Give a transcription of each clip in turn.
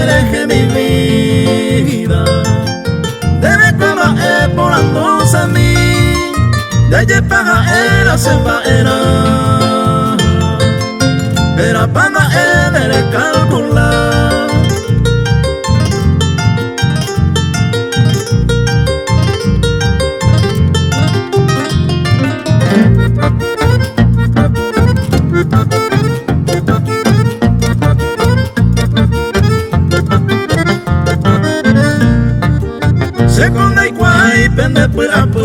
sereje mi vida. Debe cuando por andos a mí, de ayer paga era se va era. Pero para él calcular. Seconda e quai pende por a por.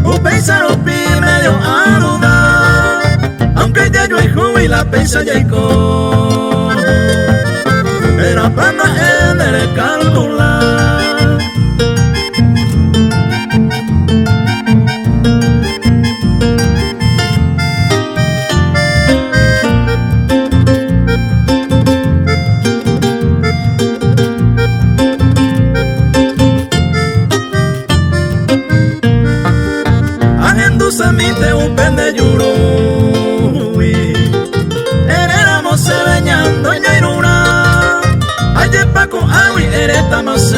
O pensar o pi medio aluda. Aunque ya yo hijo y la pensa ya hijo. Pero para él debe calcular. Samite un pende yuro Eréramos se veñando en Yairuna Ayer Paco Awi ereta más